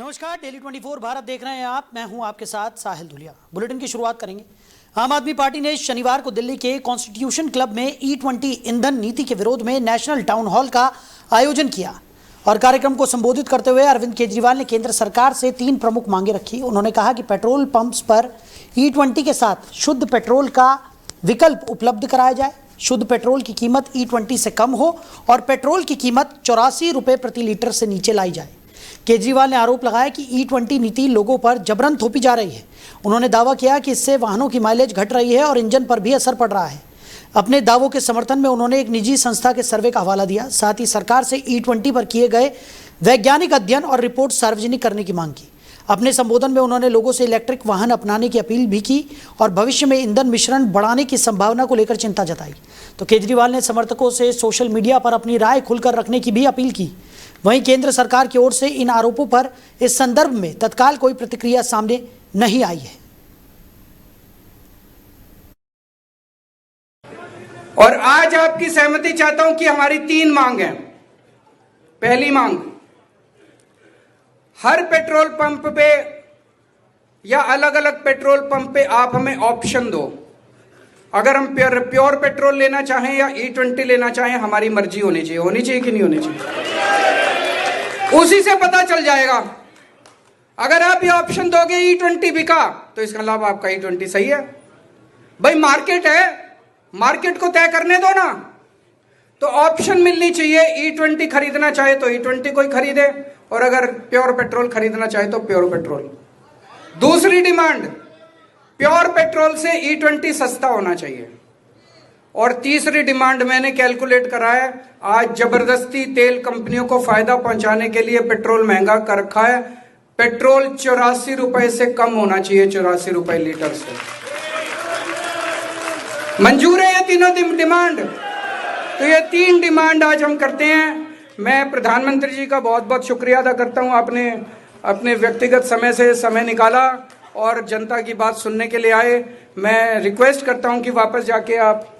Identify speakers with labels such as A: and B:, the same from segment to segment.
A: नमस्कार, डेली 24 भारत देख रहे हैं आप। मैं हूं आपके साथ साहिल धुलिया। बुलेटिन की शुरुआत करेंगे। आम आदमी पार्टी ने शनिवार को दिल्ली के कॉन्स्टिट्यूशन क्लब में E20 ईंधन नीति के विरोध में नेशनल टाउन हॉल का आयोजन किया और कार्यक्रम को संबोधित करते हुए अरविंद केजरीवाल ने केंद्र सरकार से 3 प्रमुख मांगे रखी। उन्होंने कहा कि पेट्रोल पंप्स पर E20 के साथ शुद्ध पेट्रोल का विकल्प उपलब्ध कराया जाए, शुद्ध पेट्रोल की कीमत E20 से कम हो और पेट्रोल की कीमत 84 रुपये प्रति लीटर से नीचे लाई जाए। केजरीवाल ने आरोप लगाया कि E20 नीति लोगों पर जबरन थोपी जा रही है। उन्होंने दावा किया कि इससे वाहनों की माइलेज घट रही है और इंजन पर भी असर पड़ रहा है। अपने दावों के समर्थन में उन्होंने एक निजी संस्था के सर्वे का हवाला दिया। साथ ही सरकार से E20 पर किए गए वैज्ञानिक अध्ययन और रिपोर्ट सार्वजनिक करने की मांग की। अपने संबोधन में उन्होंने लोगों से इलेक्ट्रिक वाहन अपनाने की अपील भी की और भविष्य में ईंधन मिश्रण बढ़ाने की संभावना को लेकर चिंता जताई। तो केजरीवाल ने समर्थकों से सोशल मीडिया पर अपनी राय खुलकर रखने की भी अपील की। वहीं केंद्र सरकार की ओर से इन आरोपों पर इस संदर्भ में तत्काल कोई प्रतिक्रिया सामने नहीं आई है।
B: और आज आपकी सहमति चाहता हूं कि हमारी 3 मांग हैं। पहली मांग, हर पेट्रोल पंप पे या अलग अलग पेट्रोल पंप पे आप हमें ऑप्शन दो। अगर हम प्योर पेट्रोल लेना चाहें या E20 लेना चाहें, हमारी मर्जी होनी चाहिए कि नहीं होनी चाहिए, उसी से पता चल जाएगा। अगर आप ये ऑप्शन दोगे E20 बिका, तो इसका लाभ आपका E20 सही है। भाई मार्केट है, मार्केट को तय करने दो ना। तो ऑप्शन मिलनी चाहिए। E20 खरीदना चाहे तो E20 कोई खरीदे, और अगर प्योर पेट्रोल खरीदना चाहे तो प्योर पेट्रोल। दूसरी डिमांड, प्योर पेट्रोल से E20 सस्ता होना चाहिए। और तीसरी डिमांड मैंने कैलकुलेट करा है, आज जबरदस्ती तेल कंपनियों को फायदा पहुंचाने के लिए पेट्रोल महंगा कर रखा है। पेट्रोल 84 रुपए से कम होना चाहिए, 84 रुपए लीटर से। मंजूर है ये तीनों डिमांड? तो ये 3 डिमांड आज हम करते हैं। मैं प्रधानमंत्री जी का बहुत बहुत शुक्रिया अदा करता हूं, आपने अपने व्यक्तिगत समय से समय निकाला और जनता की बात सुनने के लिए आए। मैं रिक्वेस्ट करता हूं कि वापस जाके आप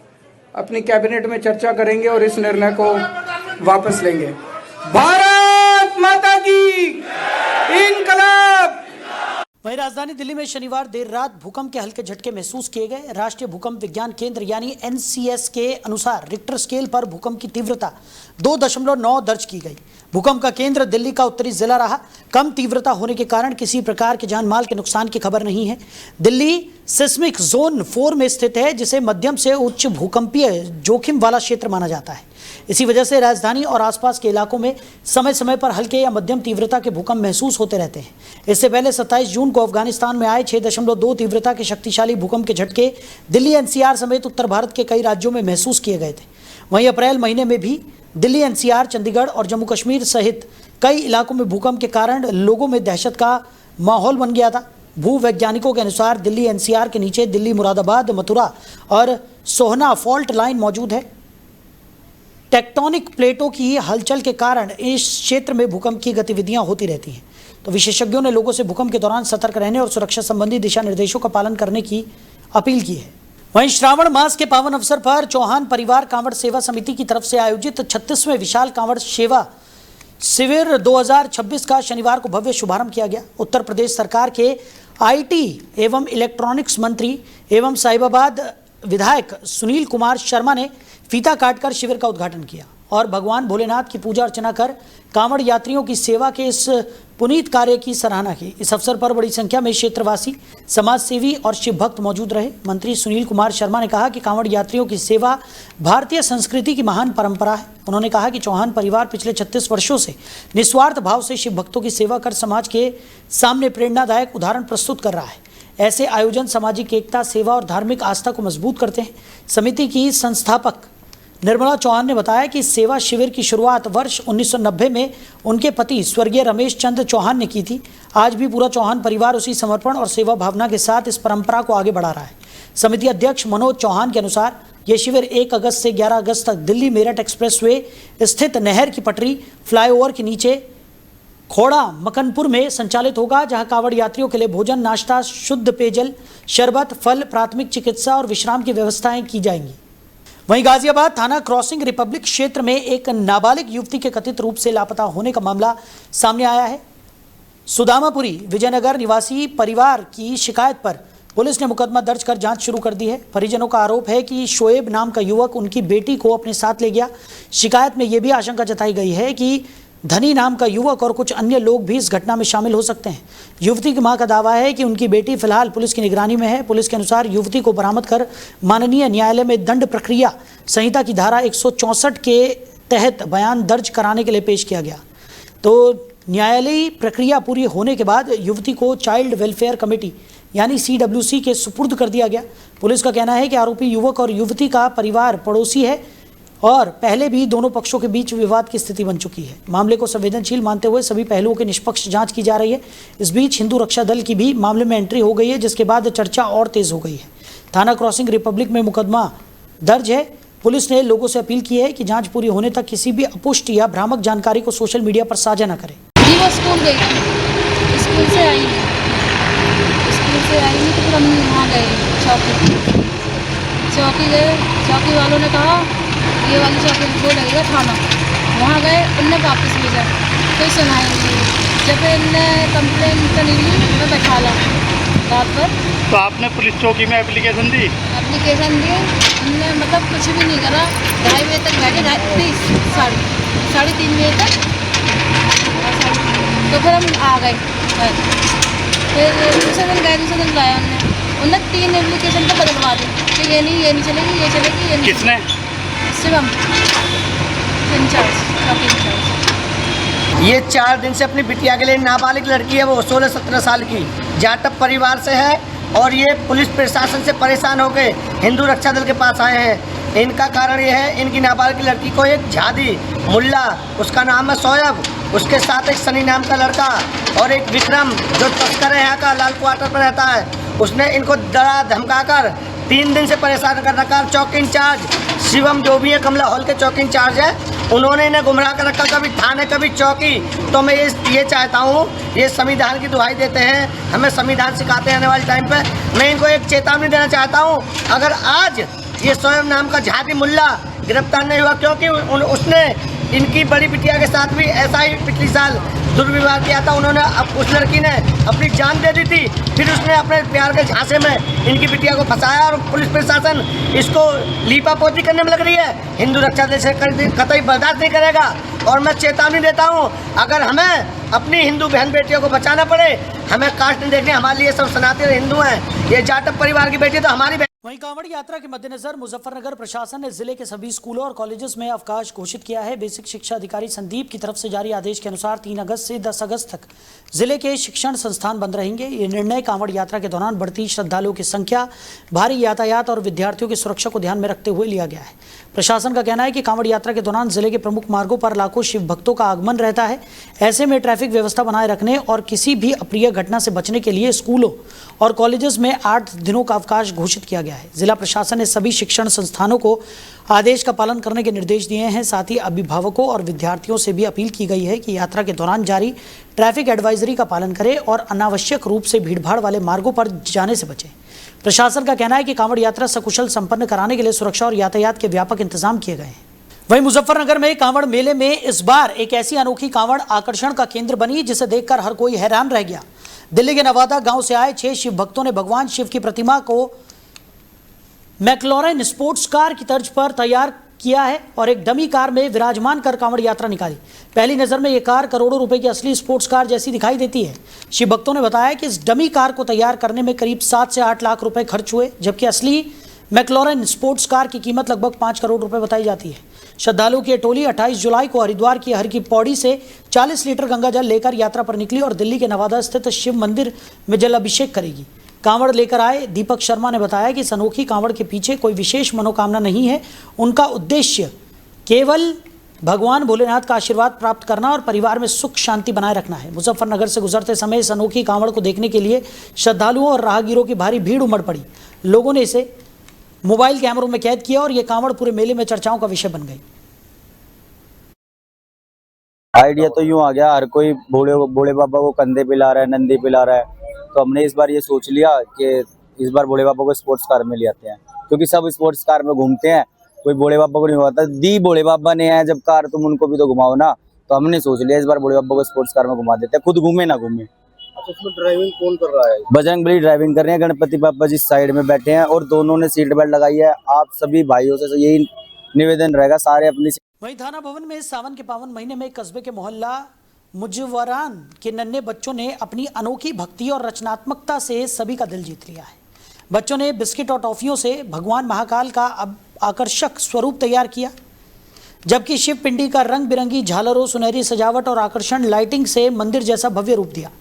B: अपनी कैबिनेट में चर्चा करेंगे और इस निर्णय को वापस लेंगे। भारत माता की इंकलाब।
A: वहीं राजधानी दिल्ली में शनिवार देर रात भूकंप के हल्के झटके महसूस किए गए। राष्ट्रीय भूकंप विज्ञान केंद्र यानी NCS के अनुसार रिक्टर स्केल पर भूकंप की तीव्रता 2.9 दर्ज की गई। भूकंप का केंद्र दिल्ली का उत्तरी जिला रहा। कम तीव्रता होने के कारण किसी प्रकार के जान माल के नुकसान की खबर नहीं है। दिल्ली सिस्मिक जोन 4 में स्थित है, जिसे मध्यम से उच्च भूकंपीय जोखिम वाला क्षेत्र माना जाता है। इसी वजह से राजधानी और आसपास के इलाकों में समय समय पर हल्के या मध्यम तीव्रता के भूकंप महसूस होते रहते हैं। इससे पहले 27 जून को अफगानिस्तान में आए 6.2 तीव्रता के शक्तिशाली भूकंप के झटके दिल्ली NCR समेत उत्तर भारत के कई राज्यों में महसूस किए गए थे। वहीं अप्रैल महीने में भी दिल्ली NCR, चंडीगढ़ और जम्मू कश्मीर सहित कई इलाकों में भूकंप के कारण लोगों में दहशत का माहौल बन गया था। भूवैज्ञानिकों के अनुसार दिल्ली NCR के नीचे दिल्ली, मुरादाबाद, मथुरा और सोहना फॉल्ट लाइन मौजूद है। टेक्टोनिक प्लेटों की हलचल के कारण इस क्षेत्र में भूकंप की गतिविधियां होती रहती हैं। तो विशेषज्ञों ने लोगों से भूकंप के दौरान सतर्क रहने और सुरक्षा संबंधी दिशा निर्देशों का पालन करने की अपील की है। वहीं श्रावण मास के पावन अवसर पर चौहान परिवार कांवड़ सेवा समिति की तरफ से आयोजित 36वें विशाल कांवड़ सेवा शिविर 2026 का शनिवार को भव्य शुभारंभ किया गया। उत्तर प्रदेश सरकार के IT एवं इलेक्ट्रॉनिक्स मंत्री एवं साहिबाबाद विधायक सुनील कुमार शर्मा ने फीता काटकर शिविर का उद्घाटन किया और भगवान भोलेनाथ की पूजा अर्चना कर कांवड़ यात्रियों की सेवा के इस पुनीत कार्य की सराहना की। इस अवसर पर बड़ी संख्या में क्षेत्रवासी, समाजसेवी और शिव भक्त मौजूद रहे। मंत्री सुनील कुमार शर्मा ने कहा कि कांवड़ यात्रियों की सेवा भारतीय संस्कृति की महान परंपरा है। उन्होंने कहा कि चौहान परिवार पिछले 36 वर्षों से निस्वार्थ भाव से शिव भक्तों की सेवा कर समाज के सामने प्रेरणादायक उदाहरण प्रस्तुत कर रहा है। ऐसे आयोजन सामाजिक एकता, सेवा और धार्मिक आस्था को मजबूत करते हैं। समिति की संस्थापक निर्मला चौहान ने बताया कि सेवा शिविर की शुरुआत वर्ष 1990 में उनके पति स्वर्गीय रमेश चंद्र चौहान ने की थी। आज भी पूरा चौहान परिवार उसी समर्पण और सेवा भावना के साथ इस परंपरा को आगे बढ़ा रहा है। समिति अध्यक्ष मनोज चौहान के अनुसार यह शिविर 1 अगस्त से 11 अगस्त तक दिल्ली मेरठ एक्सप्रेसवे स्थित नहर की पटरी फ्लाईओवर के नीचे खोड़ा मकनपुर में संचालित होगा, जहां कांवड़ यात्रियों के लिए भोजन, नाश्ता, शुद्ध पेयजल, शरबत, फल, प्राथमिक चिकित्सा और विश्राम की व्यवस्थाएं की जाएंगी। वहीं गाजियाबाद थाना क्रॉसिंग रिपब्लिक क्षेत्र में एक नाबालिग युवती के कथित रूप से लापता होने का मामला सामने आया है। सुदामापुरी विजयनगर निवासी परिवार की शिकायत पर पुलिस ने मुकदमा दर्ज कर जांच शुरू कर दी है। परिजनों का आरोप है कि शोएब नाम का युवक उनकी बेटी को अपने साथ ले गया। शिकायत में यह भी आशंका जताई गई है कि धनी नाम का युवक और कुछ अन्य लोग भी इस घटना में शामिल हो सकते हैं। युवती की मां का दावा है कि उनकी बेटी फिलहाल पुलिस की निगरानी में है। पुलिस के अनुसार युवती को बरामद कर माननीय न्यायालय में दंड प्रक्रिया संहिता की धारा 164 के तहत बयान दर्ज कराने के लिए पेश किया गया। तो न्यायालयी प्रक्रिया पूरी होने के बाद युवती को चाइल्ड वेलफेयर कमेटी यानी CWC के सुपुर्द कर दिया गया। पुलिस का कहना है कि आरोपी युवक और युवती का परिवार पड़ोसी है और पहले भी दोनों पक्षों के बीच विवाद की स्थिति बन चुकी है। मामले को संवेदनशील मानते हुए सभी पहलुओं की निष्पक्ष जांच की जा रही है। इस बीच हिंदू रक्षा दल की भी मामले में एंट्री हो गई है, जिसके बाद चर्चा और तेज हो गई है। थाना क्रॉसिंग रिपब्लिक में मुकदमा दर्ज है। पुलिस ने लोगों से अपील की है कि जांच पूरी होने तक किसी भी अपुष्ट या भ्रामक जानकारी को सोशल मीडिया पर साझा न करें।
C: जी वो स्कूल गई थी, स्कूल से आई नहीं तो फिर हम वहाँ गए चौकी गए। चौकी वालों ने कहा ये वाली चौकी वो लगेगा थाना, वहाँ गए, उनने वापस भेजा, कोई सुनाई नहीं। जब इनने कंप्लेन तो नहीं ली, मैं बैठा ला रात भर।
D: तो आपने पुलिस चौकी में एप्लीकेशन दी?
C: एप्लीकेशन दी, उनने मतलब कुछ भी नहीं करा। 2:30 बजे तक बैठे, साढ़े 3 बजे तक। तो फिर हम आ गए घर। फिर दूसरे दिन गए, दूसरे दिन लाया उनने 3 एप्लीकेशन तो बदलवा दी कि ये नहीं चलेगी, ये चलेगी, ये नहीं।
D: किसने?
C: शिवम इंचार्ज।
E: ये 4 दिन से अपनी बिटिया के लिए नाबालिग लड़की है, वो 16-17 साल की जाटव परिवार से है और ये पुलिस प्रशासन से परेशान होकर हिंदू रक्षा दल के पास आए हैं। इनका कारण ये है, इनकी नाबालिग लड़की को एक झादी मुल्ला, उसका नाम है शोएब, उसके साथ एक सनी नाम का लड़का और एक विक्रम जो तस्कर है, यहाँ का लाल क्वार्टर पर रहता है, उसने इनको डरा धमका कर 3 दिन से परेशान कर रखा। चौकी इंचार्ज शिवम जो भी है, कमला हॉल के चौकी इंचार्ज है, उन्होंने इन्हें गुमराह कर रखा, कभी थाने कभी चौकी। तो मैं ये चाहता हूँ, ये संविधान की दुहाई देते हैं, हमें संविधान सिखाते हैं आने वाले टाइम पे। मैं इनको एक चेतावनी देना चाहता हूँ, अगर आज ये शोएब नाम का झादी मुल्ला गिरफ्तार नहीं हुआ, क्योंकि उसने इनकी बड़ी बिटिया के साथ भी ऐसा ही पिछले साल दुर्व्यवहार किया था। उन्होंने उस लड़की ने अपनी जान दे दी थी, फिर उसने अपने प्यार के झांसे में इनकी बिटिया को फंसाया और पुलिस प्रशासन इसको लीपापोती करने में लग रही है। हिंदू रक्षा दल से कतई बर्दाश्त नहीं करेगा और मैं चेतावनी देता हूँ, अगर हमें अपनी हिंदू बहन बेटियों को बचाना पड़े, हमें कास्ट नहीं देखनी, हमारे लिए सब सनातन हिंदू हैं। ये जाटव परिवार की बेटी तो हमारी।
A: वहीं कांवड़ यात्रा के मद्देनजर मुजफ्फरनगर प्रशासन ने जिले के सभी स्कूलों और कॉलेजेस में अवकाश घोषित किया है। बेसिक शिक्षा अधिकारी संदीप की तरफ से जारी आदेश के अनुसार 3 अगस्त से 10 अगस्त तक जिले के शिक्षण संस्थान बंद रहेंगे। ये निर्णय कांवड़ यात्रा के दौरान बढ़ती श्रद्धालुओं की संख्या, भारी यातायात और विद्यार्थियों की सुरक्षा को ध्यान में रखते हुए लिया गया है। प्रशासन का कहना है कि कांवड़ यात्रा के दौरान जिले के प्रमुख मार्गों पर लाखों शिव भक्तों का आगमन रहता है। ऐसे में ट्रैफिक व्यवस्था बनाए रखने और किसी भी अप्रिय घटना से बचने के लिए स्कूलों और कॉलेजेस में 8 दिनों का अवकाश घोषित किया गया है। जिला प्रशासन ने सभी शिक्षण संस्थानों को आदेश का पालन करने के निर्देश दिए हैं। साथ ही अभिभावकों और विद्यार्थियों से भी अपील की गई है कि यात्रा के दौरान जारी ट्रैफिक एडवाइजरी का पालन करें और अनावश्यक रूप से भीड़भाड़ वाले मार्गों पर जाने से बचें। प्रशासन का कहना है कि कांवड़ यात्रा सकुशल संपन्न कराने के लिए सुरक्षा और यातायात के व्यापक इंतजाम किए गए हैं। वहीं मुजफ्फरनगर में कांवड़ मेले में इस बार एक ऐसी अनोखी कांवड़ आकर्षण का केंद्र बनी जिसे देखकर हर कोई हैरान रह गया। दिल्ली के नवादा गांव से आए 6 शिव भक्तों ने भगवान शिव की प्रतिमा को मैक्लोरन स्पोर्ट्स कार की तर्ज पर तैयार किया है और एक डमी कार में विराजमान कर कांवड़ यात्रा निकाली। पहली नजर में यह कार करोड़ों रुपए की असली स्पोर्ट्स कार जैसी दिखाई देती है। शिव भक्तों ने बताया कि इस डमी कार को तैयार करने में करीब 7 से 8 लाख रुपए खर्च हुए, जबकि असली मैक्लोरन स्पोर्ट्स कार की कीमत लगभग 5 करोड़ रुपए बताई जाती है। श्रद्धालुओं की टोली 28 जुलाई को हरिद्वार की हर की पौड़ी से 40 लीटर गंगा जल लेकर यात्रा पर निकली और दिल्ली के नवादा स्थित शिव मंदिर में जल अभिषेक करेगी। कांवड़ लेकर आए दीपक शर्मा ने बताया कि इस अनोखी कांवड़ के पीछे कोई विशेष मनोकामना नहीं है। उनका उद्देश्य केवल भगवान भोलेनाथ का आशीर्वाद प्राप्त करना और परिवार में सुख शांति बनाए रखना है। मुजफ्फरनगर से गुजरते समय इस अनोखी कांवड़ को देखने के लिए श्रद्धालुओं और राहगीरों की भारी भीड़ उमड़ पड़ी। लोगों ने इसे मोबाइल कैमरों में कैद किया और यह कांवड़ पूरे मेले में चर्चाओं का विषय बन गई।
F: आइडिया तो यूं आ गया, हर कोई बूढ़े बाबा को कंधे पे ला रहा है, नंदी पे ला रहा है, तो हमने इस बार ये सोच लिया कि इस बार बूढ़े बाबा को स्पोर्ट्स कार में ले आते हैं, क्योंकि सब स्पोर्ट्स कार में घूमते हैं, कोई बूढ़े बाबा को नहीं होता। दी बूढ़े बाबा ने है जब कार, तुम उनको भी तो घुमाओ ना। तो हमने सोच लिया इस बार भोले बाबा को स्पोर्ट्स कार में घुमा देते हैं, खुद घूमे ना घूमे।
G: अच्छा, उसमें ड्राइविंग कौन कर रहा है?
F: बजरंगबली ड्राइविंग कर रहे हैं, गणपति बाबा जी साइड में बैठे हैं और दोनों ने सीट बेल्ट लगाई है। आप सभी भाइयों से यही निवेदन रहेगा, सारे अपनी।
A: वहीं थाना भवन में सावन के पावन महीने में कस्बे के मोहल्ला मुजवरान के नन्हे बच्चों ने अपनी अनोखी भक्ति और रचनात्मकता से सभी का दिल जीत लिया है। बच्चों ने बिस्किट और टॉफियों से भगवान महाकाल का आकर्षक स्वरूप तैयार किया, जबकि शिव पिंडी का रंग बिरंगी झालरों, सुनहरी सजावट और आकर्षण लाइटिंग से मंदिर जैसा भव्य रूप दिया।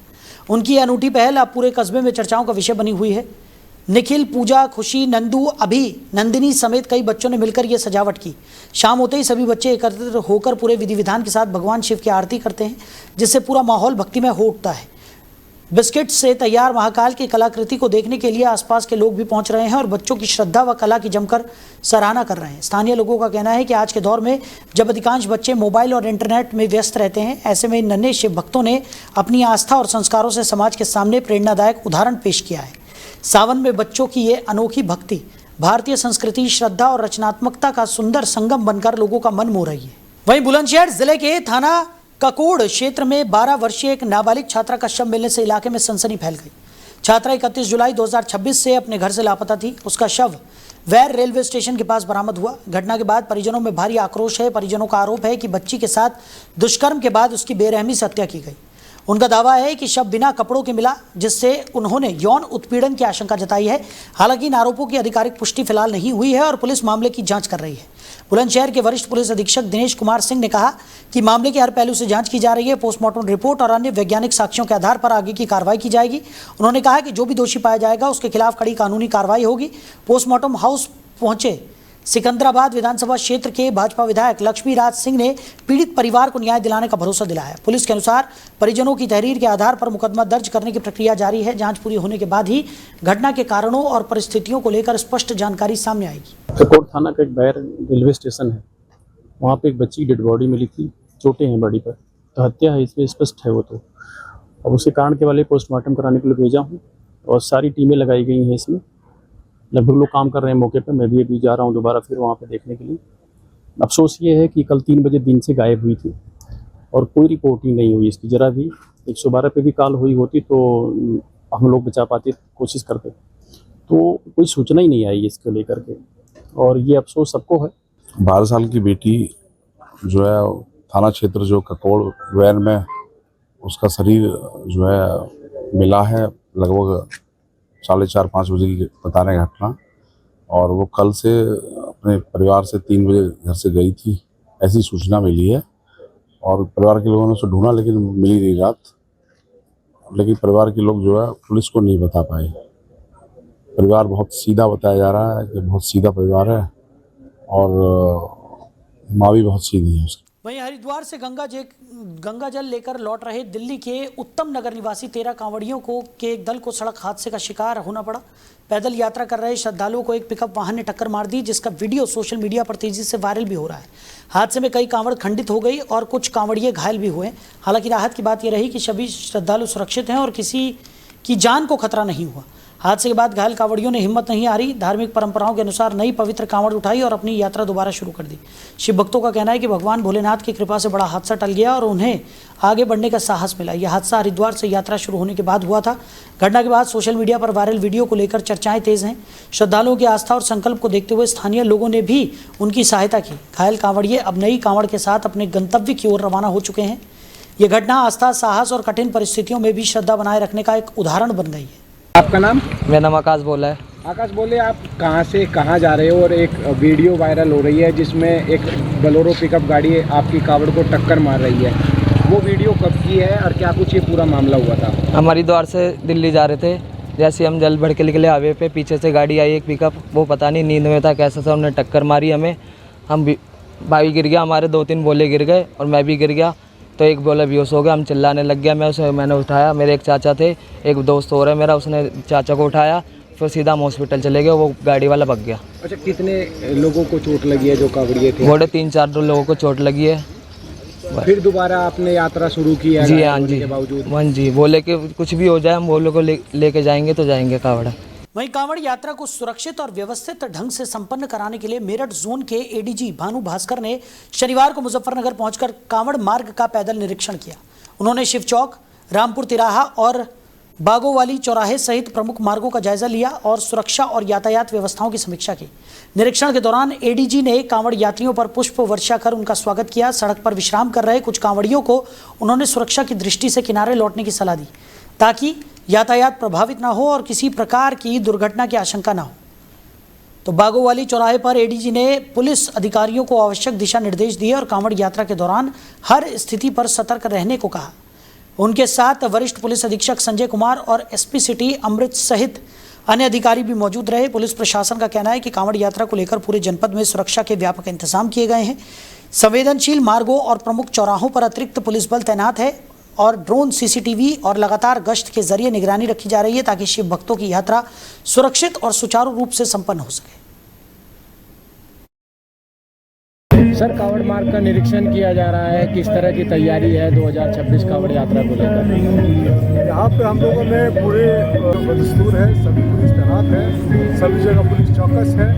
A: उनकी अनूठी पहल अब पूरे कस्बे में चर्चाओं का विषय बनी हुई है। निखिल, पूजा, खुशी, नंदू, अभी, नंदिनी समेत कई बच्चों ने मिलकर यह सजावट की। शाम होते ही सभी बच्चे एकत्रित होकर पूरे विधि विधान के साथ भगवान शिव की आरती करते हैं, जिससे पूरा माहौल भक्तिमय हो उठता है। बिस्किट से तैयार महाकाल की कलाकृति को देखने के लिए आसपास के लोग भी पहुंच रहे हैं और बच्चों की श्रद्धा व कला की जमकर सराहना कर रहे हैं। स्थानीय लोगों का कहना है कि आज के दौर में जब अधिकांश बच्चे मोबाइल और इंटरनेट में व्यस्त रहते हैं, ऐसे में इन नन्हे शिव भक्तों ने अपनी आस्था और संस्कारों से समाज के सामने प्रेरणादायक उदाहरण पेश किया है। सावन में बच्चों की ये अनोखी भक्ति भारतीय संस्कृति, श्रद्धा और रचनात्मकता का सुंदर संगम बनकर लोगों का मन मोह रही है। वहीं बुलंदशहर जिले के थाना ककोड़ क्षेत्र में 12 वर्षीय एक नाबालिग छात्रा का शव मिलने से इलाके में सनसनी फैल गई। छात्रा 31 जुलाई 2026 से अपने घर से लापता थी। उसका शव वैर रेलवे स्टेशन के पास बरामद हुआ। घटना के बाद परिजनों में भारी आक्रोश है। परिजनों का आरोप है कि बच्ची के साथ दुष्कर्म के बाद उसकी बेरहमी से हत्या की गई। उनका दावा है कि शव बिना कपड़ों के मिला, जिससे उन्होंने यौन उत्पीड़न की आशंका जताई है। हालांकि इन आरोपों की आधिकारिक पुष्टि फिलहाल नहीं हुई है और पुलिस मामले की जांच कर रही है। बुलंदशहर के वरिष्ठ पुलिस अधीक्षक दिनेश कुमार सिंह ने कहा कि मामले के हर पहलू से जांच की जा रही है। पोस्टमार्टम रिपोर्ट और अन्य वैज्ञानिक साक्ष्यों के आधार पर आगे की कार्रवाई की जाएगी। उन्होंने कहा कि जो भी दोषी पाया जाएगा उसके खिलाफ कड़ी कानूनी कार्रवाई होगी। पोस्टमार्टम हाउस पहुंचे सिकंदराबाद विधानसभा क्षेत्र के भाजपा विधायक लक्ष्मी राज सिंह ने पीड़ित परिवार को न्याय दिलाने का भरोसा दिलाया। पुलिस के अनुसार परिजनों की तहरीर के आधार पर मुकदमा दर्ज करने की प्रक्रिया जारी है। जांच पूरी होने के बाद ही घटना के कारणों और परिस्थितियों को लेकर स्पष्ट जानकारी सामने आएगी।
H: ककोड़ थाना का एक बैर रेलवे स्टेशन है, वहाँ पे एक बच्ची की डेड बॉडी मिली थी। चोटें हैं बॉडी पर, तो हत्या है इसमें स्पष्ट है वो तो। अब उसके कारण के वाले पोस्टमार्टम कराने के लिए भेजा हूँ और सारी टीमें लगाई गई हैं। इसमें लगभग लोग काम कर रहे हैं मौके पे। मैं भी अभी जा रहा हूँ दोबारा फिर वहाँ पे देखने के लिए। अफसोस ये है कि कल 3 बजे दिन से गायब हुई थी और कोई रिपोर्ट ही नहीं हुई इसकी जरा भी। 112 पे भी कॉल हुई होती तो हम लोग बचा पाते, कोशिश करते, तो कोई सूचना ही नहीं आई इसको लेकर के और ये अफसोस सबको है।
I: 12 साल की बेटी जो है थाना क्षेत्र जो ककोड़ वैन में उसका शरीर जो है मिला है लगभग 4:30-5 बजे की बता रहे घटना। और वो कल से अपने परिवार से 3 बजे घर से गई थी, ऐसी सूचना मिली है। और परिवार के लोगों ने उसे ढूंढा लेकिन मिली नहीं रात। लेकिन परिवार के लोग जो है पुलिस को नहीं बता पाए। परिवार बहुत सीधा बताया जा रहा है कि बहुत सीधा परिवार है और माँ भी बहुत सीधी है उसकी।
A: वहीं हरिद्वार से गंगा जल लेकर लौट रहे दिल्ली के उत्तम नगर निवासी 13 कांवड़ियों के एक दल को सड़क हादसे का शिकार होना पड़ा। पैदल यात्रा कर रहे श्रद्धालुओं को एक पिकअप वाहन ने टक्कर मार दी, जिसका वीडियो सोशल मीडिया पर तेजी से वायरल भी हो रहा है। हादसे में कई कांवड़ खंडित हो गई और कुछ कांवड़िए घायल भी हुए। हालांकि राहत की बात यह रही कि सभी श्रद्धालु सुरक्षित हैं और किसी की जान को खतरा नहीं हुआ। हादसे के बाद घायल कांवड़ियों ने हिम्मत नहीं हारी, धार्मिक परंपराओं के अनुसार नई पवित्र कांवड़ उठाई और अपनी यात्रा दोबारा शुरू कर दी। शिव भक्तों का कहना है कि भगवान भोलेनाथ की कृपा से बड़ा हादसा टल गया और उन्हें आगे बढ़ने का साहस मिला। यह हादसा हरिद्वार से यात्रा शुरू होने के बाद हुआ था। घटना के बाद सोशल मीडिया पर वायरल वीडियो को लेकर चर्चाएं तेज हैं। श्रद्धालुओं की आस्था और संकल्प को देखते हुए स्थानीय लोगों ने भी उनकी सहायता की। घायल कांवड़िए अब नई कांवड़ के साथ अपने गंतव्य की ओर रवाना हो चुके हैं। ये घटना आस्था, साहस और कठिन परिस्थितियों में भी श्रद्धा बनाए रखने का एक उदाहरण बन गई है।
G: आपका नाम?
J: मेरा नाम आकाश बोला है।
G: आकाश बोले, आप कहाँ से कहाँ जा रहे हो? और एक वीडियो वायरल हो रही है जिसमें एक बोलेरो पिकअप गाड़ी आपकी कावड़ को टक्कर मार रही है। वो वीडियो कब की है और क्या कुछ ये पूरा मामला हुआ था?
J: हम हरिद्वार से दिल्ली जा रहे थे। जैसे हम जल भर के निकले हाईवे पे, पीछे से गाड़ी आई एक पिकअप। वो पता नहीं नींद में था कैसे से उन्होंने टक्कर मारी हमें। हम भाई गिर गया, हमारे 2-3 बोले गिर गए और मैं भी गिर गया। तो एक बोला बेहोश हो गया, हम चिल्लाने लग गया। मैंने उठाया, मेरे एक चाचा थे, एक दोस्त हो रहा है मेरा, उसने चाचा को उठाया, फिर सीधा हम हॉस्पिटल चले गए। वो गाड़ी वाला भाग गया।
G: अच्छा, कितने लोगों को चोट लगी है जो कावड़िए थे?
J: बोले 3-4 लोगों को चोट लगी है।
G: फिर दोबारा आपने यात्रा शुरू की है?
J: जी हाँ जी, वन जी बोले कि कुछ भी हो जाए हम बोलों को लेके जाएंगे तो जाएंगे कावड़ा।
A: वहीं कांवड़ यात्रा को सुरक्षित और व्यवस्थित ढंग से संपन्न कराने के लिए मेरठ जोन के एडीजी भानु भास्कर ने शनिवार को मुजफ्फरनगर पहुंचकर कांवड़ मार्ग का पैदल निरीक्षण किया। उन्होंने शिव चौक, रामपुर तिराहा और बागोवाली चौराहे सहित प्रमुख मार्गों का जायजा लिया और सुरक्षा और यातायात व्यवस्थाओं की समीक्षा की। निरीक्षण के दौरान एडीजी ने कांवड़ यात्रियों पर पुष्प वर्षा कर उनका स्वागत किया। सड़क पर विश्राम कर रहे कुछ कांवड़ियों को उन्होंने सुरक्षा की दृष्टि से किनारे लौटने की सलाह दी ताकि यातायात प्रभावित ना हो और किसी प्रकार की दुर्घटना की आशंका ना हो। तो बागोवाली चौराहे पर एडीजी ने पुलिस अधिकारियों को आवश्यक दिशा निर्देश दिए और कांवड़ यात्रा के दौरान हर स्थिति पर सतर्क रहने को कहा। उनके साथ वरिष्ठ पुलिस अधीक्षक संजय कुमार और एसपी सिटी अमृत सहित अन्य अधिकारी भी मौजूद रहे। पुलिस प्रशासन का कहना है कि कांवड़ यात्रा को लेकर पूरे जनपद में सुरक्षा के व्यापक इंतजाम किए गए हैं। संवेदनशील मार्गों और प्रमुख चौराहों पर अतिरिक्त पुलिस बल तैनात है और ड्रोन, सीसीटीवी और लगातार गश्त के जरिए निगरानी रखी जा रही है ताकि शिव भक्तों की यात्रा सुरक्षित और सुचारू रूप से संपन्न हो सके।
G: सर, कांवड़ मार्ग का निरीक्षण किया जा रहा है, किस तरह की तैयारी है 2026 कांवड़ यात्रा को लेकर?
K: यहाँ पे हम लोगों में पूरे दस्तूर है, सभी पुलिस तैनात है, सभी जगह पुलिस चौकस है।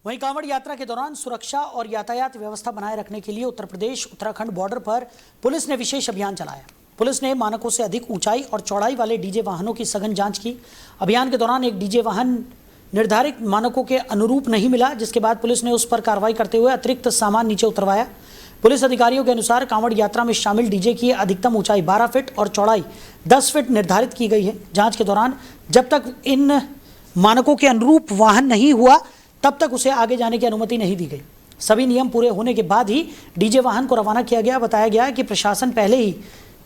A: वहीं कांवड़ यात्रा के दौरान सुरक्षा और यातायात व्यवस्था बनाए रखने के लिए उत्तर प्रदेश उत्तराखंड बॉर्डर पर पुलिस ने विशेष अभियान चलाया। पुलिस ने मानकों से अधिक ऊंचाई और चौड़ाई वाले डीजे वाहनों की सघन जांच की। अभियान के दौरान एक डीजे वाहन निर्धारित मानकों के अनुरूप नहीं मिला, जिसके बाद पुलिस ने उस पर कार्रवाई करते हुए अतिरिक्त सामान नीचे उतरवाया। पुलिस अधिकारियों के अनुसार कांवड़ यात्रा में शामिल डीजे की अधिकतम ऊंचाई 12 फीट और चौड़ाई 10 फीट निर्धारित की गई है। जांच के दौरान जब तक इन मानकों के अनुरूप वाहन नहीं हुआ तब तक उसे आगे जाने की अनुमति नहीं दी गई। सभी नियम पूरे होने के बाद ही डीजे वाहन को रवाना किया गया। बताया गया कि प्रशासन पहले ही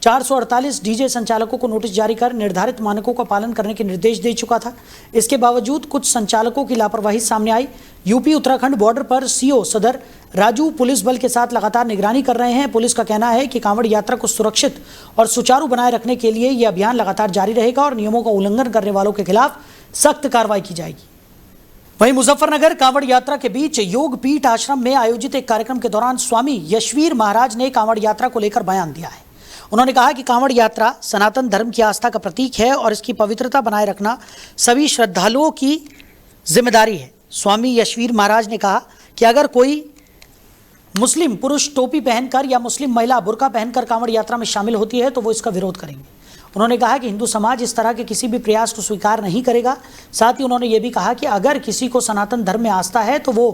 A: 448 डीजे संचालकों को नोटिस जारी कर निर्धारित मानकों का पालन करने के निर्देश दे चुका था। इसके बावजूद कुछ संचालकों की लापरवाही सामने आई। यूपी उत्तराखंड बॉर्डर पर सीओ सदर राजू पुलिस बल के साथ लगातार निगरानी कर रहे हैं। पुलिस का कहना है कि कांवड़ यात्रा को सुरक्षित और सुचारू बनाए रखने के लिए यह अभियान लगातार जारी रहेगा और नियमों का उल्लंघन करने वालों के खिलाफ सख्त कार्रवाई की जाएगी। वहीं मुजफ्फरनगर कांवड़ यात्रा के बीच योग पीठ आश्रम में आयोजित एक कार्यक्रम के दौरान स्वामी यशवीर महाराज ने कांवड़ यात्रा को लेकर बयान दिया है। उन्होंने कहा कि कांवड़ यात्रा सनातन धर्म की आस्था का प्रतीक है और इसकी पवित्रता बनाए रखना सभी श्रद्धालुओं की जिम्मेदारी है। स्वामी यशवीर महाराज ने कहा कि अगर कोई मुस्लिम पुरुष टोपी पहनकर या मुस्लिम महिला बुर्का पहनकर कांवड़ यात्रा में शामिल होती है तो वो इसका विरोध करेंगे। उन्होंने कहा कि हिंदू समाज इस तरह के किसी भी प्रयास को स्वीकार नहीं करेगा। साथ ही उन्होंने ये भी कहा कि अगर किसी को सनातन धर्म में आस्था है तो वो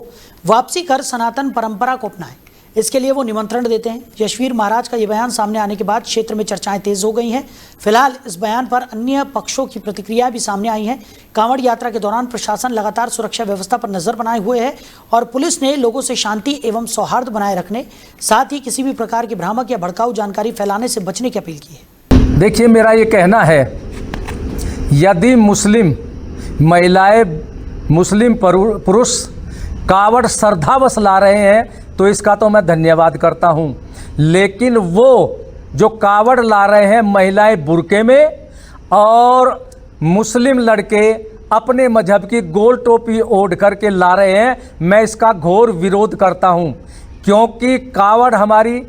A: वापसी कर सनातन परंपरा को अपनाए, इसके लिए वो निमंत्रण देते हैं। यशवीर महाराज का ये बयान सामने आने के बाद क्षेत्र में चर्चाएं तेज हो गई हैं। फिलहाल इस बयान पर अन्य पक्षों की प्रतिक्रिया भी सामने आई हैं। कांवड़ यात्रा के दौरान प्रशासन लगातार सुरक्षा व्यवस्था पर नजर बनाए हुए है और पुलिस ने लोगों से शांति एवं सौहार्द बनाए रखने, साथ ही किसी भी प्रकार की भ्रामक या भड़काऊ जानकारी फैलाने से बचने की अपील की है।
L: देखिए, मेरा ये कहना है, यदि मुस्लिम महिलाएं, मुस्लिम पुरुष कावड़ श्रद्धावश ला रहे हैं तो इसका तो मैं धन्यवाद करता हूं, लेकिन वो जो कावड़ ला रहे हैं महिलाएं बुर्के में और मुस्लिम लड़के अपने मजहब की गोल टोपी ओढ़ करके ला रहे हैं, मैं इसका घोर विरोध करता हूं। क्योंकि कावड़ हमारी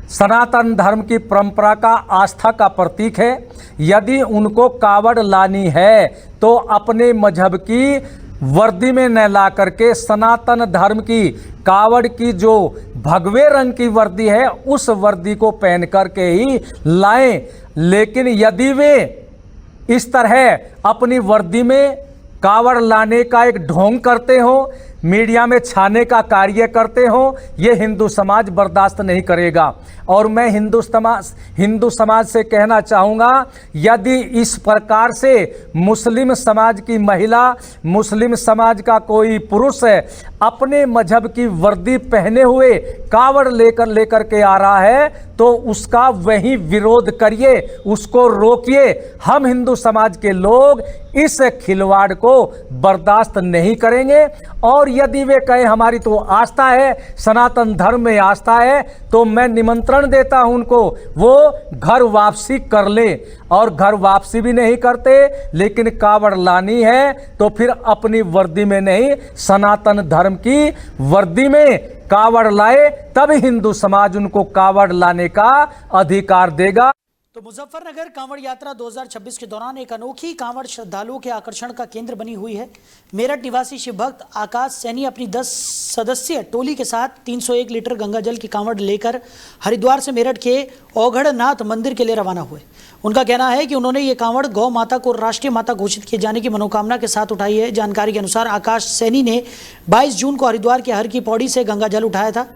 L: सनातन धर्म की परंपरा का, आस्था का प्रतीक है। यदि उनको कावड़ लानी है तो अपने मजहब की वर्दी में न ला करके सनातन धर्म की कावड़ की जो भगवे रंग की वर्दी है उस वर्दी को पहन करके ही लाएं। लेकिन यदि वे इस तरह अपनी वर्दी में कावड़ लाने का एक ढोंग करते हो, मीडिया में छाने का कार्य करते हो, ये हिंदू समाज बर्दाश्त नहीं करेगा। और मैं हिंदू समाज से कहना चाहूँगा, यदि इस प्रकार से मुस्लिम समाज की महिला, मुस्लिम समाज का कोई पुरुष है अपने मजहब की वर्दी पहने हुए कावड़ लेकर के आ रहा है तो उसका वही विरोध करिए, उसको रोकिए। हम हिंदू समाज के लोग इस खिलवाड़ को बर्दाश्त नहीं करेंगे। और यदि वे कहें हमारी तो आस्था है, सनातन धर्म में आस्था है, तो मैं निमंत्रण देता हूं उनको, वो घर वापसी कर लें। और घर वापसी भी नहीं करते, लेकिन कावड़ लानी है तो फिर अपनी वर्दी में नहीं, सनातन धर्म की वर्दी में कावड़ लाए, तब हिंदू समाज उनको कावड़ लाने का अधिकार देगा।
A: तो मुजफ्फरनगर कांवड़ यात्रा 2026 के दौरान एक अनोखी कांवड़ श्रद्धालुओं के आकर्षण का केंद्र बनी हुई है। मेरठ निवासी शिव भक्त आकाश सैनी अपनी 10 सदस्यीय टोली के साथ 301 लीटर गंगाजल की कांवड़ लेकर हरिद्वार से मेरठ के औघड़नाथ मंदिर के लिए रवाना हुए। उनका कहना है कि उन्होंने ये कांवड़ गौ माता को राष्ट्रीय माता घोषित किए जाने की मनोकामना के साथ उठाई है। जानकारी के अनुसार आकाश सैनी ने 22 जून को हरिद्वार के हर की पौड़ी से गंगाजल उठाया था।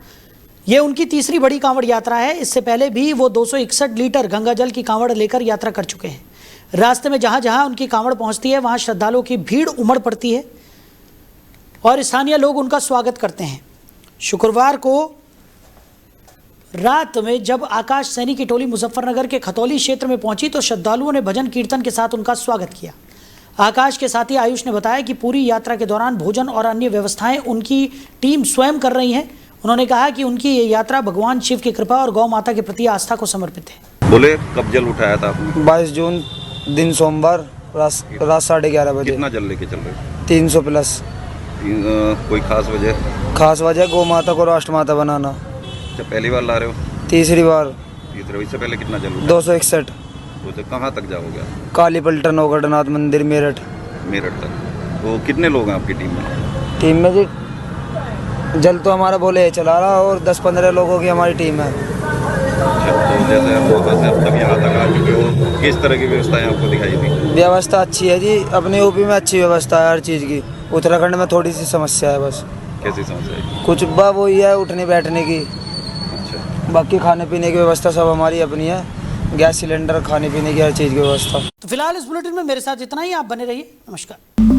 A: ये उनकी तीसरी बड़ी कांवड़ यात्रा है। इससे पहले भी वो 261 लीटर गंगाजल की कांवड़ लेकर यात्रा कर चुके हैं। रास्ते में जहां जहां उनकी कांवड़ पहुंचती है वहां श्रद्धालुओं की भीड़ उमड़ पड़ती है और स्थानीय लोग उनका स्वागत करते हैं। शुक्रवार को रात में जब आकाश सैनी की टोली मुजफ्फरनगर के खतौली क्षेत्र में पहुंची तो श्रद्धालुओं ने भजन कीर्तन के साथ उनका स्वागत किया। आकाश के साथी आयुष ने बताया कि पूरी यात्रा के दौरान भोजन और अन्य व्यवस्थाएं उनकी टीम स्वयं कर रही है। उन्होंने कहा कि उनकी ये यात्रा भगवान शिव की कृपा और गौ माता के प्रति आस्था को समर्पित है।
M: बोले कब जल उठाया था आपने?
J: 22 जून दिन सोमवार रात 11:30 बजे।
M: कितना जल लेके चल रहे?
J: 300 प्लस।
M: कोई खास वजह?
J: खास वजह गौ माता को राष्ट्र माता बनाना।
M: अच्छा, पहली बार ला रहे हो?
J: तीसरी बार।
M: इससे पहले कितना जल उठाया?
J: 261।
M: तो कहाँ तक जाओगे?
J: काली पलटन औघड़नाथ मंदिर मेरठ।
M: मेरठ तक। तो कितने लोग हैं आपकी टीम में?
J: टीम में जी जल तो हमारा बोले चला रहा और 10-15 लोगों की हमारी टीम है।
M: अच्छा, तो जैसे हम लोग अब तक यहाँ तक आ चुके हो, किस तरह की व्यवस्थाएं आपको दिखाई दी?
J: व्यवस्था अच्छी है जी, अपने यूपी में अच्छी व्यवस्था है हर चीज़ की। उत्तराखंड में थोड़ी सी समस्या है बस।
M: कैसी समस्या है?
J: कुछ वही है उठने बैठने की।
M: अच्छा,
J: बाकी खाने पीने की व्यवस्था सब हमारी अपनी है। गैस सिलेंडर, खाने पीने की हर चीज़ की व्यवस्था।
A: तो फिलहाल इस बुलेटिन में मेरे साथ इतना ही। आप बने रहिए। नमस्कार।